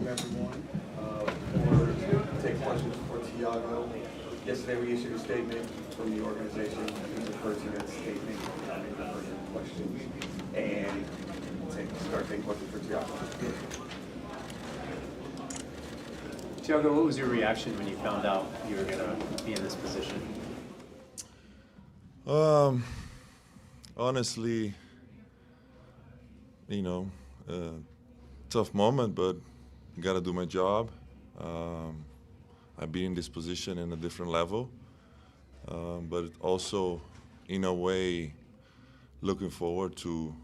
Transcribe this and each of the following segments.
welcome everyone. For take questions for Tiago. Yesterday we issued a statement from the organization. Please refer to that statement and refer to questions and start taking questions for Tiago. Tiago, what was your reaction when you found out you were going to be in this position? Honestly, tough moment, but got to do my job. I've been in this position in a different level, but also, in a way, looking forward to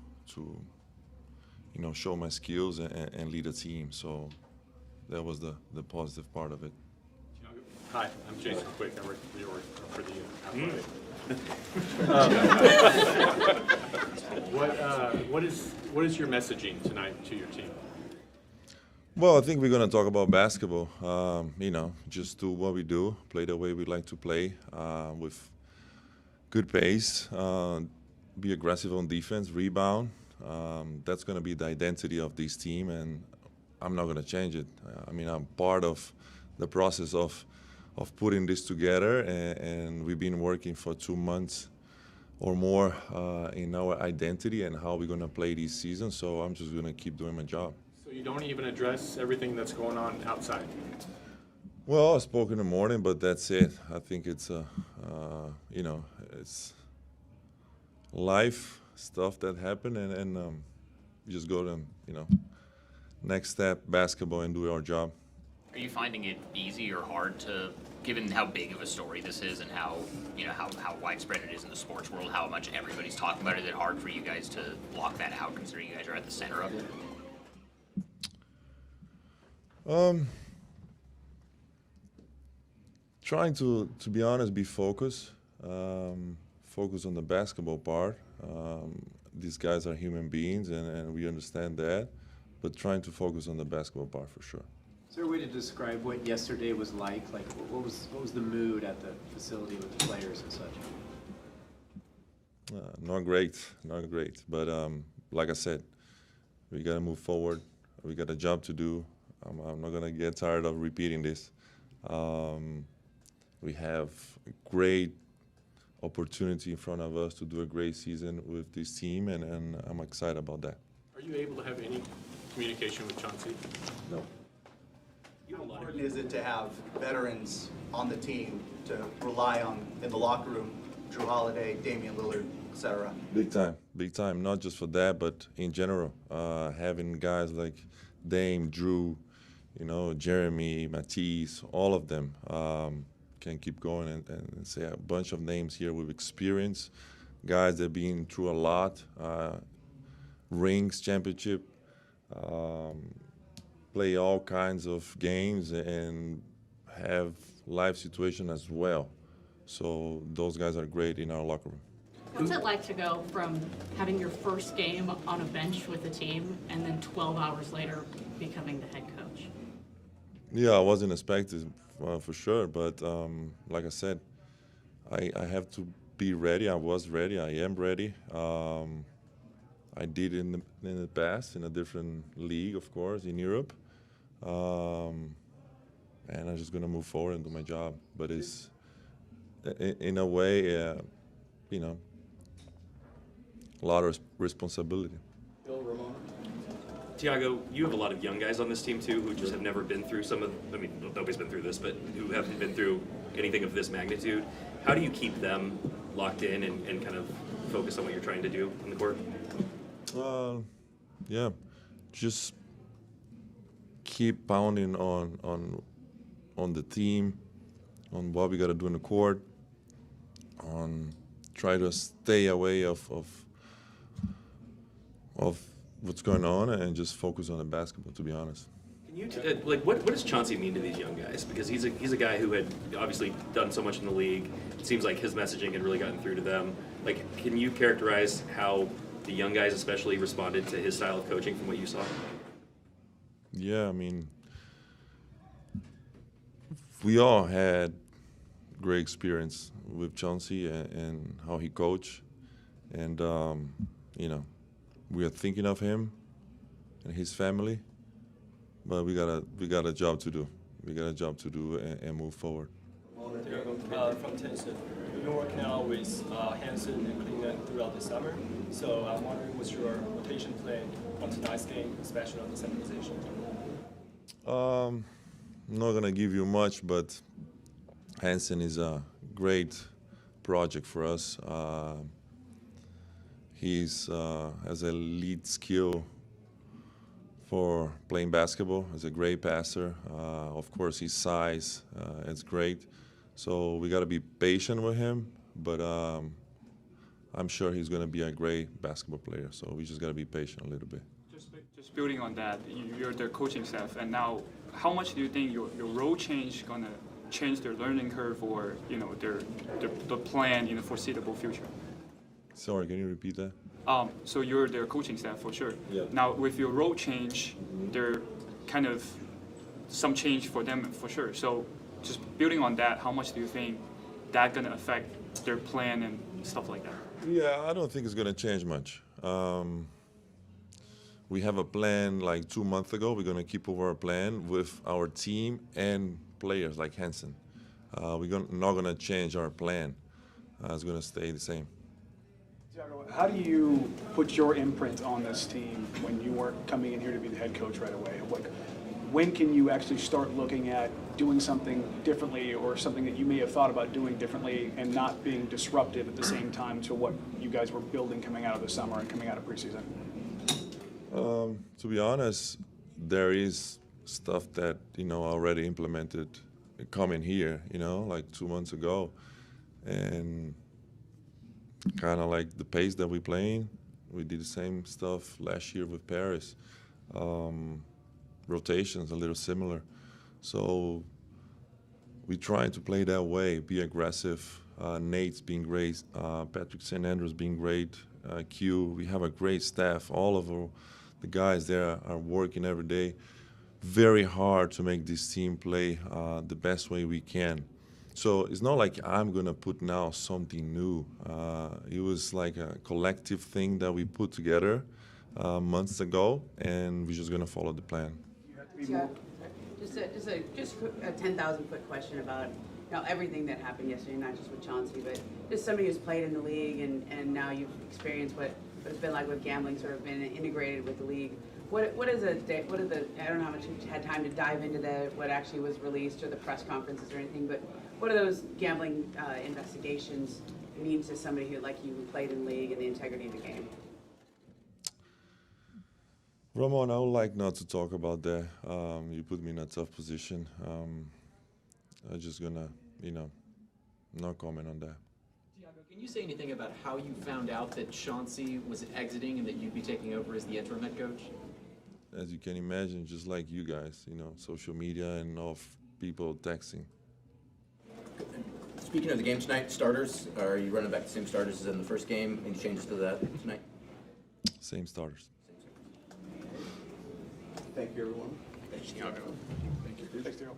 show my skills and lead a team. So that was the positive part of it. Hi, I'm Jason Quick. I work for the Athletic. What is your messaging tonight to your team? Well, I think we're going to talk about basketball. Just do what we do, play the way we like to play, with good pace, be aggressive on defense, rebound. That's going to be the identity of this team, and I'm not going to change it. I'm part of the process of putting this together, and we've been working for 2 months or more in our identity and how we're going to play this season. So I'm just going to keep doing my job. So you don't even address everything that's going on outside? Well, I spoke in the morning, but that's it. I think it's it's life stuff that happened, and we just go to next step, basketball, and do our job. Are you finding it easy or hard to, given how big of a story this is and how how widespread it is in the sports world, how much everybody's talking about it, is it hard for you guys to block that out, considering you guys are at the center of it? Trying to be honest, be focused. Focus on the basketball part. These guys are human beings, and we understand that, but trying to focus on the basketball part for sure. Is there a way to describe what yesterday was like? Like, what was the mood at the facility with the players and such? Not great. But like I said, we got to move forward. We got a job to do. I'm not going to get tired of repeating this. We have a great opportunity in front of us to do a great season with this team, and I'm excited about that. Are you able to have any communication with Chauncey? No. How important is it to have veterans on the team to rely on in the locker room? Drew Holiday, Damian Lillard, etc. Big time. Not just for that, but in general, having guys like Dame, Drew, Jeremy, Matisse, all of them can keep going and say a bunch of names here with experience, guys that have been through a lot, rings, championship. Play all kinds of games and have life situation as well. So those guys are great in our locker room. What's it like to go from having your first game on a bench with the team and then 12 hours later becoming the head coach? Yeah, I wasn't expecting for sure, but like I said, I have to be ready. I was ready. I am ready. I did in the past in a different league, of course, in Europe. And I'm just going to move forward and do my job. But it's, in a way, a lot of responsibility. Tiago, you have a lot of young guys on this team too who just have never been through nobody's been through this, but who haven't been through anything of this magnitude. How do you keep them locked in and kind of focus on what you're trying to do on the court? Just keep pounding on the team, on what we got to do in the court, on try to stay away of what's going on and just focus on the basketball, to be honest. Can you what does Chauncey mean to these young guys? Because he's a guy who had obviously done so much in the league. It seems like his messaging had really gotten through to them. Can you characterize how the young guys especially responded to his style of coaching from what you saw? Yeah, we all had great experience with Chauncey and how he coached. And, we are thinking of him and his family. but we got a job to do. We got a job to do and move forward. Tiago, from Tennyson. You've been working out with Hansen and Cleveland throughout the summer. So I'm wondering what's your rotation plan on tonight's game, especially on the center position? I'm not gonna give you much, but Hansen is a great project for us. He's has a lead skill for playing basketball. He's a great passer. Of course, his size is great. So we got to be patient with him, but I'm sure he's going to be a great basketball player. So we just got to be patient a little bit. Just building on that, you're the coaching staff, and now how much do you think your role change going to change their learning curve or the plan in the foreseeable future? Sorry, can you repeat that? So you're their coaching staff for sure. Yeah. Now with your role change, there kind of some change for them for sure. So just building on that, how much do you think that gonna affect their plan and stuff like that? Yeah, I don't think it's going to change much. We have a plan like 2 months ago. We're going to keep over our plan with our team and players like Hansen. We're not going to change our plan. It's going to stay the same. Tiago, how do you put your imprint on this team when you weren't coming in here to be the head coach right away? Like, when can you actually start looking at doing something differently or something that you may have thought about doing differently and not being disruptive at the same time to what you guys were building coming out of the summer and coming out of preseason? To be honest, there is stuff that, already implemented coming here, like 2 months ago. And kind of like the pace that we're playing. We did the same stuff last year with Paris. Rotations a little similar. So we're trying to play that way, be aggressive. Nate's being great, Patrick St. Andrews being great, Q. We have a great staff. All of the guys there are working every day very hard to make this team play the best way we can. So it's not like I'm going to put now something new. It was like a collective thing that we put together months ago, and we're just going to follow the plan. Just a 10,000-foot question about everything that happened yesterday, not just with Chauncey, but just somebody who's played in the league and now you've experienced what it's been like with gambling, sort of been integrated with the league. What is I don't know how much you had time to dive into what actually was released or the press conferences or anything, but what do those gambling investigations mean to somebody who played in the league and the integrity of the game? Ramon, I would like not to talk about that. You put me in a tough position. I'm just gonna, not comment on that. Tiago, can you say anything about how you found out that Chauncey was exiting and that you'd be taking over as the interim head coach? As you can imagine, just like you guys, social media and all people texting. Speaking of the game tonight, starters, are you running back the same starters as in the first game? Any changes to that tonight? Same starters. Thank you, everyone. Thanks, Tiago. Thanks, Tiago.